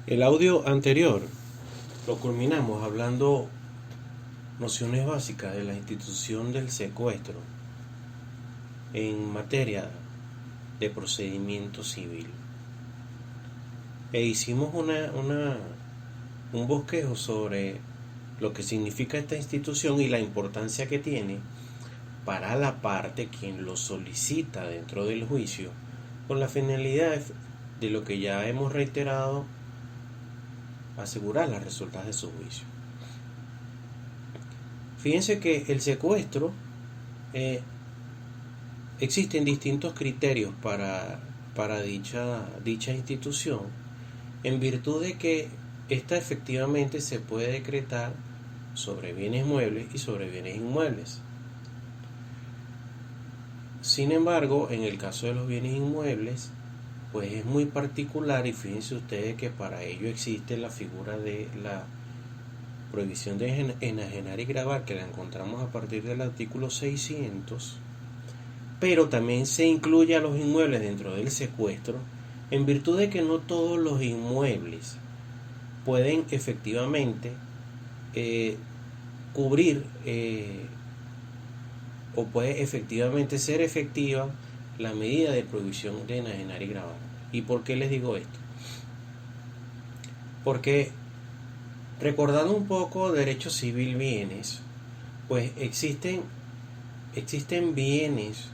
El audio anterior lo culminamos hablando nociones básicas de la institución del secuestro en materia de procedimiento civil. E hicimos un bosquejo sobre lo que significa esta institución y la importancia que tiene para la parte quien lo solicita dentro del juicio, con la finalidad de lo que ya hemos reiterado, asegurar las resultas de su juicio. Fíjense que el secuestro, existen distintos criterios para dicha institución, en virtud de que esta efectivamente se puede decretar sobre bienes muebles y sobre bienes inmuebles. Sin embargo, en el caso de los bienes inmuebles, pues es muy particular, y fíjense ustedes que para ello existe la figura de la prohibición de enajenar y gravar, que la encontramos a partir del artículo 600, pero también se incluye a los inmuebles dentro del secuestro, en virtud de que no todos los inmuebles pueden efectivamente cubrir o puede efectivamente ser efectiva la medida de prohibición de enajenar y gravar. ¿Y por qué les digo esto? Porque, recordando un poco derecho civil bienes, pues existen bienes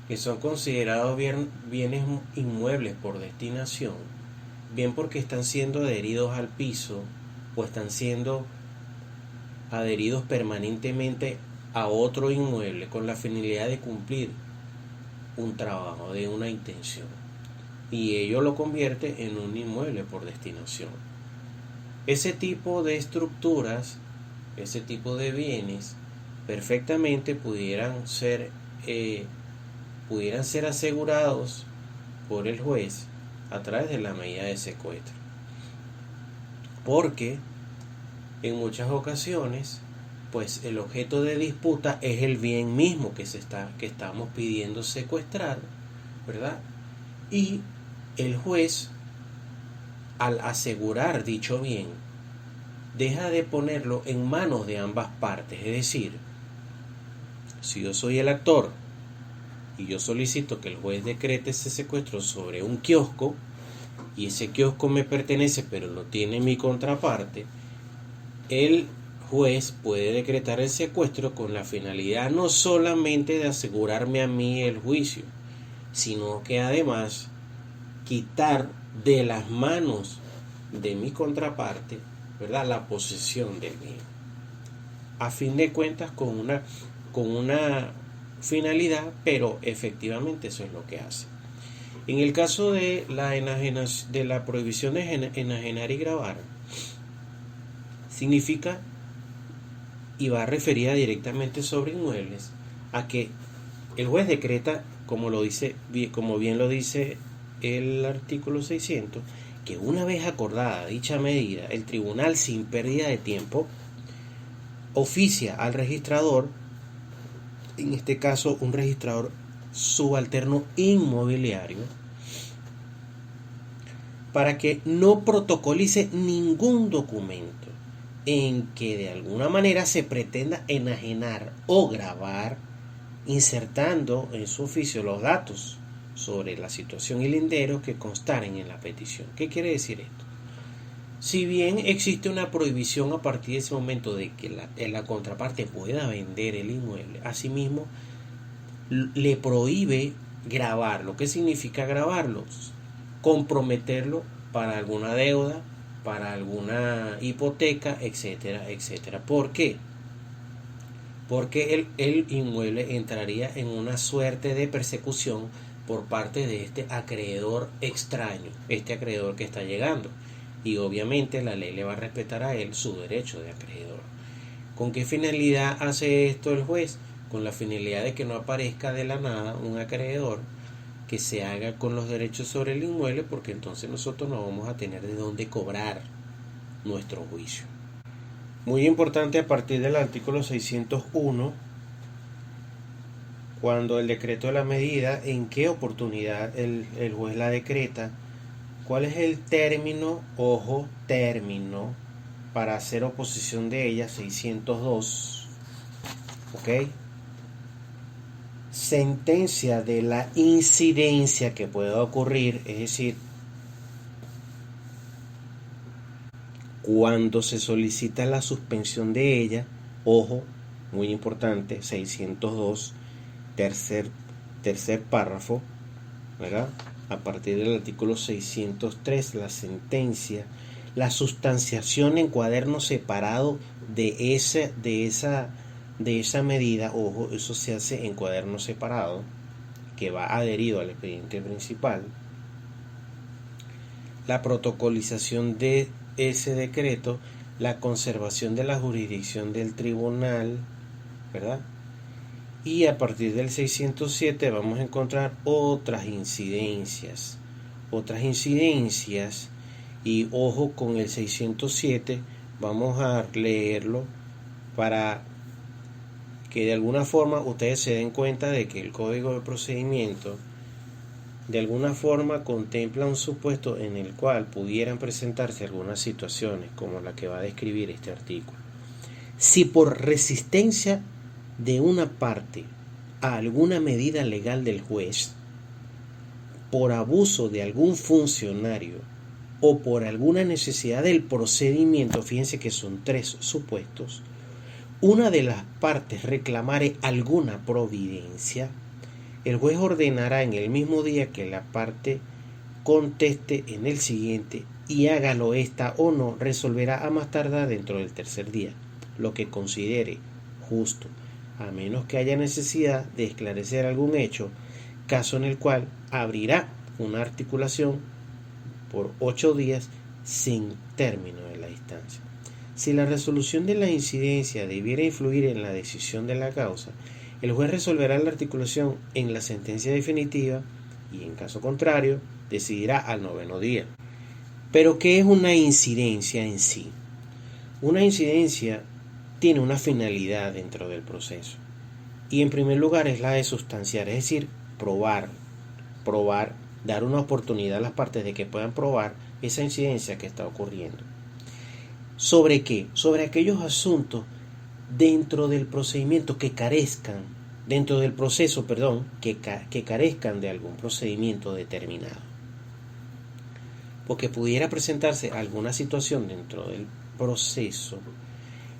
que son considerados bienes inmuebles por destinación, bien porque están siendo adheridos al piso o están siendo adheridos permanentemente a otro inmueble con la finalidad de cumplir un trabajo, de una intención, y ello lo convierte en un inmueble por destinación. Ese tipo de estructuras, ese tipo de bienes, perfectamente pudieran ser asegurados por el juez a través de la medida de secuestro, porque en muchas ocasiones pues el objeto de disputa es el bien mismo que estamos pidiendo secuestrar, ¿verdad? Y el juez, al asegurar dicho bien, deja de ponerlo en manos de ambas partes. Es decir, si yo soy el actor y yo solicito que el juez decrete ese secuestro sobre un kiosco, y ese kiosco me pertenece pero lo tiene mi contraparte, el juez puede decretar el secuestro con la finalidad no solamente de asegurarme a mí el juicio, sino que además quitar de las manos de mi contraparte, ¿verdad?, la posesión del bien. A fin de cuentas, con una finalidad, pero efectivamente eso es lo que hace. En el caso de la prohibición de enajenar y gravar, significa y va referida directamente sobre inmuebles a que el juez decreta, como bien lo dice el artículo 600, que una vez acordada dicha medida, el tribunal, sin pérdida de tiempo, oficia al registrador, en este caso un registrador subalterno inmobiliario, para que no protocolice ningún documento en que de alguna manera se pretenda enajenar o gravar, insertando en su oficio los datos sobre la situación y lindero que constaren en la petición. ¿Qué quiere decir esto? Si bien existe una prohibición a partir de ese momento de que la contraparte pueda vender el inmueble, asimismo le prohíbe grabarlo. ¿Qué significa grabarlo? Comprometerlo para alguna deuda, para alguna hipoteca, etcétera, etcétera. ¿Por qué? Porque el inmueble entraría en una suerte de persecución por parte de este acreedor extraño, este acreedor que está llegando, y obviamente la ley le va a respetar a él su derecho de acreedor. ¿Con qué finalidad hace esto el juez? Con la finalidad de que no aparezca de la nada un acreedor que se haga con los derechos sobre el inmueble, porque entonces nosotros no vamos a tener de dónde cobrar nuestro juicio. Muy importante, a partir del artículo 601, cuando el decreto de la medida, en qué oportunidad el juez la decreta, ¿Cuál es el término? Ojo, término para hacer oposición de ella, 602. ¿Ok? Sentencia de la incidencia que pueda ocurrir, es decir, cuando se solicita la suspensión de ella, ojo, muy importante, 602, tercer párrafo, ¿verdad? A partir del artículo 603, la sentencia, la sustanciación en cuaderno separado de esa medida, ojo, eso se hace en cuaderno separado, que va adherido al expediente principal. La protocolización de ese decreto, la conservación de la jurisdicción del tribunal, ¿verdad? Y a partir del 607 vamos a encontrar otras incidencias, y ojo con el 607, vamos a leerlo para que de alguna forma ustedes se den cuenta de que el Código de Procedimiento de alguna forma contempla un supuesto en el cual pudieran presentarse algunas situaciones como la que va a describir este artículo. Si por resistencia de una parte a alguna medida legal del juez, por abuso de algún funcionario o por alguna necesidad del procedimiento, fíjense que son 3 supuestos, una de las partes reclamare alguna providencia, el juez ordenará en el mismo día que la parte conteste en el siguiente y hágalo esta o no, resolverá a más tardar dentro del tercer día, lo que considere justo, a menos que haya necesidad de esclarecer algún hecho, caso en el cual abrirá una articulación por 8 días sin término de la instancia. Si la resolución de la incidencia debiera influir en la decisión de la causa, el juez resolverá la articulación en la sentencia definitiva y, en caso contrario, decidirá al 9º día. Pero, ¿qué es una incidencia en sí? Una incidencia tiene una finalidad dentro del proceso. Y en primer lugar es la de sustanciar, es decir, probar, dar una oportunidad a las partes de que puedan probar esa incidencia que está ocurriendo. ¿Sobre qué? Sobre aquellos asuntos dentro del procedimiento que carezcan, dentro del proceso, que carezcan de algún procedimiento determinado. Porque pudiera presentarse alguna situación dentro del proceso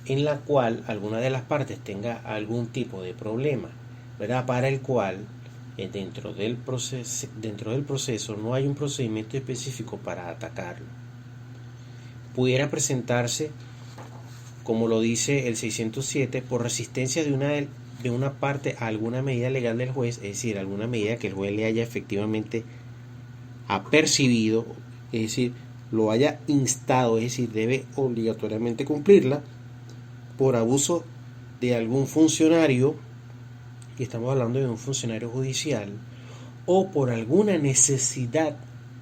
en la cual alguna de las partes tenga algún tipo de problema, ¿verdad? Para el cual dentro del proceso no hay un procedimiento específico para atacarlo. Pudiera presentarse, como lo dice el 607, por resistencia de una parte a alguna medida legal del juez, es decir, alguna medida que el juez le haya efectivamente apercibido, es decir, lo haya instado, es decir, debe obligatoriamente cumplirla, por abuso de algún funcionario, y estamos hablando de un funcionario judicial, o por alguna necesidad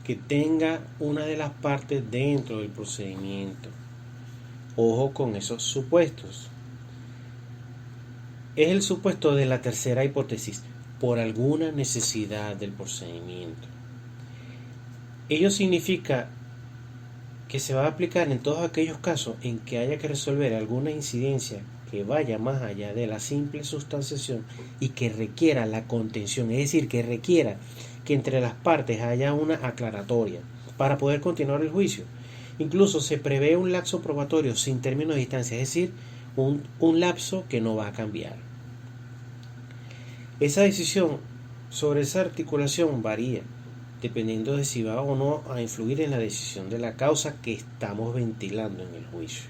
que tenga una de las partes dentro del procedimiento. Ojo con esos supuestos. Es el supuesto de la tercera hipótesis, por alguna necesidad del procedimiento. Ello significa que se va a aplicar en todos aquellos casos en que haya que resolver alguna incidencia que vaya más allá de la simple sustanciación y que requiera la contención, es decir, que requiera que entre las partes haya una aclaratoria para poder continuar el juicio. Incluso se prevé un lapso probatorio sin término de distancia, es decir, un lapso que no va a cambiar. Esa decisión sobre esa articulación varía dependiendo de si va o no a influir en la decisión de la causa que estamos ventilando en el juicio.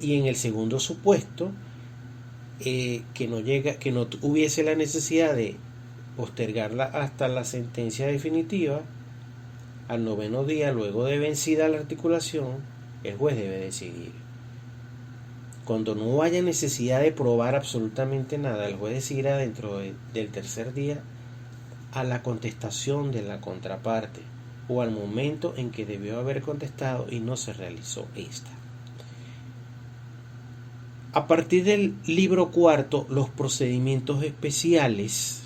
Y en el segundo supuesto, que no hubiese la necesidad de postergarla hasta la sentencia definitiva, al 9º día, luego de vencida la articulación, el juez debe decidir. Cuando no haya necesidad de probar absolutamente nada, el juez decidirá dentro del tercer día a la contestación de la contraparte o al momento en que debió haber contestado y no se realizó esta. A partir del libro cuarto, los procedimientos especiales,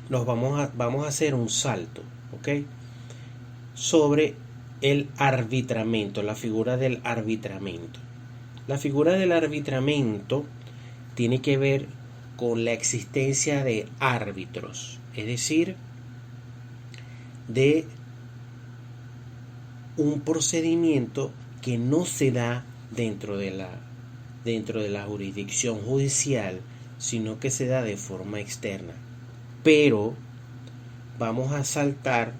vamos a hacer un salto. ¿ok? Sobre el arbitramiento, la figura del arbitramiento. La figura del arbitramiento tiene que ver con la existencia de árbitros, es decir, de un procedimiento que no se da dentro de la jurisdicción judicial, sino que se da de forma externa. Pero vamos a saltar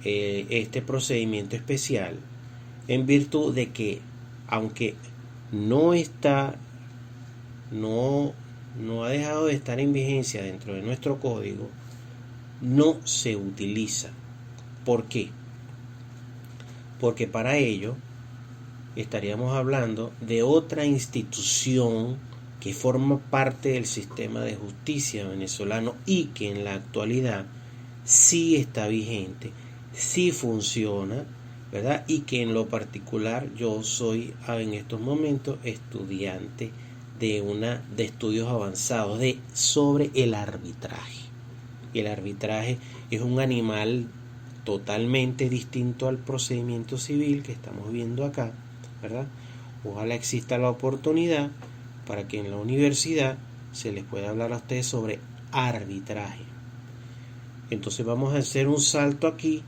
este procedimiento especial en virtud de que, aunque no ha dejado de estar en vigencia dentro de nuestro código, no se utiliza. ¿Por qué? Porque para ello estaríamos hablando de otra institución que forma parte del sistema de justicia venezolano y que en la actualidad sí está vigente, sí funciona, ¿verdad? Y que en lo particular yo soy en estos momentos estudiante de estudios avanzados sobre el arbitraje. El arbitraje es un animal totalmente distinto al procedimiento civil que estamos viendo acá, ¿verdad? Ojalá exista la oportunidad para que en la universidad se les pueda hablar a ustedes sobre arbitraje. Entonces vamos a hacer un salto aquí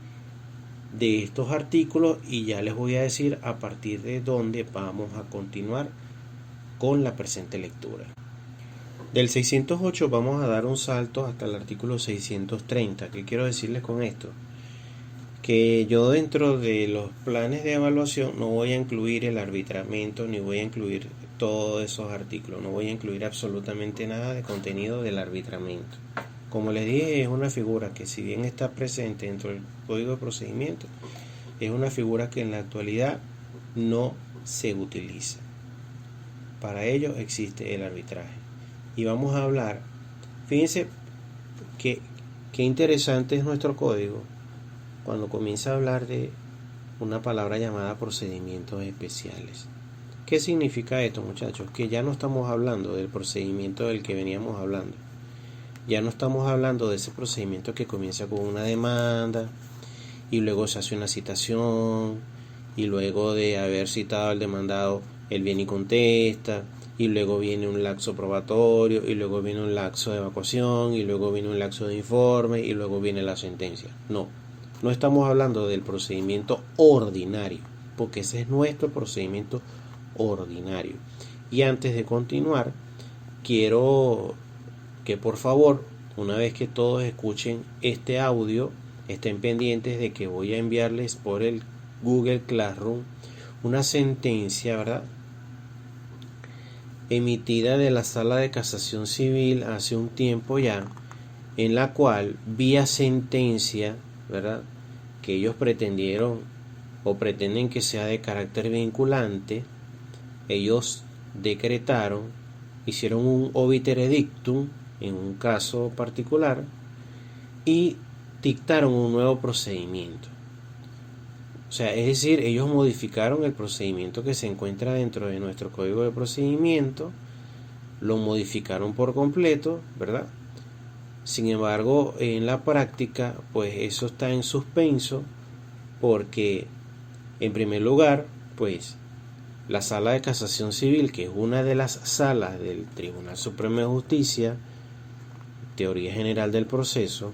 de estos artículos y ya les voy a decir a partir de dónde vamos a continuar con la presente lectura. Del 608 vamos a dar un salto hasta el artículo 630. ¿Qué quiero decirles con esto? Que yo dentro de los planes de evaluación no voy a incluir el arbitramiento ni voy a incluir todos esos artículos, no voy a incluir absolutamente nada de contenido del arbitramiento. Como les dije, es una figura que, si bien está presente dentro del Código de Procedimiento, es una figura que en la actualidad no se utiliza. Para ello existe el arbitraje. Y vamos a hablar, fíjense qué interesante es nuestro código cuando comienza a hablar de una palabra llamada procedimientos especiales. ¿Qué significa esto, muchachos? Que ya no estamos hablando del procedimiento del que veníamos hablando. Ya no estamos hablando de ese procedimiento que comienza con una demanda y luego se hace una citación y luego de haber citado al demandado él viene y contesta y luego viene un lapso probatorio y luego viene un lapso de evacuación y luego viene un lapso de informe y luego viene la sentencia. No estamos hablando del procedimiento ordinario, porque ese es nuestro procedimiento ordinario. Y antes de continuar, quiero que por favor, una vez que todos escuchen este audio, estén pendientes de que voy a enviarles por el Google Classroom una sentencia, ¿verdad?, emitida de la Sala de Casación Civil hace un tiempo ya, en la cual, vía sentencia, ¿verdad?, que ellos pretendieron o pretenden que sea de carácter vinculante, ellos decretaron, hicieron un obiter dictum en un caso particular y dictaron un nuevo procedimiento. O sea, es decir, ellos modificaron el procedimiento que se encuentra dentro de nuestro código de procedimiento, lo modificaron por completo, ¿verdad? Sin embargo, en la práctica, pues eso está en suspenso porque, en primer lugar, pues la Sala de Casación Civil, que es una de las salas del Tribunal Supremo de Justicia, teoría general del proceso,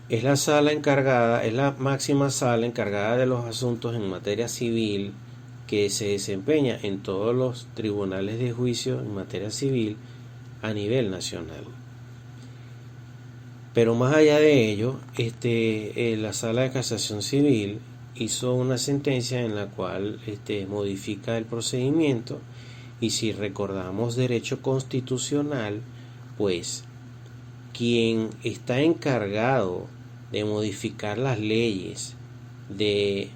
es la sala encargada, es la máxima sala encargada de los asuntos en materia civil que se desempeña en todos los tribunales de juicio en materia civil a nivel nacional. Pero más allá de ello, la Sala de Casación Civil hizo una sentencia en la cual modifica el procedimiento, y si recordamos derecho constitucional, pues quien está encargado de modificar las leyes, de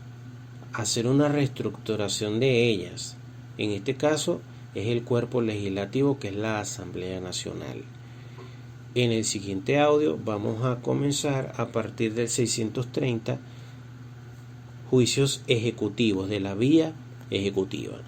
hacer una reestructuración de ellas, en este caso es el cuerpo legislativo, que es la Asamblea Nacional. En el siguiente audio vamos a comenzar a partir del 630 juicios ejecutivos, de la vía ejecutiva.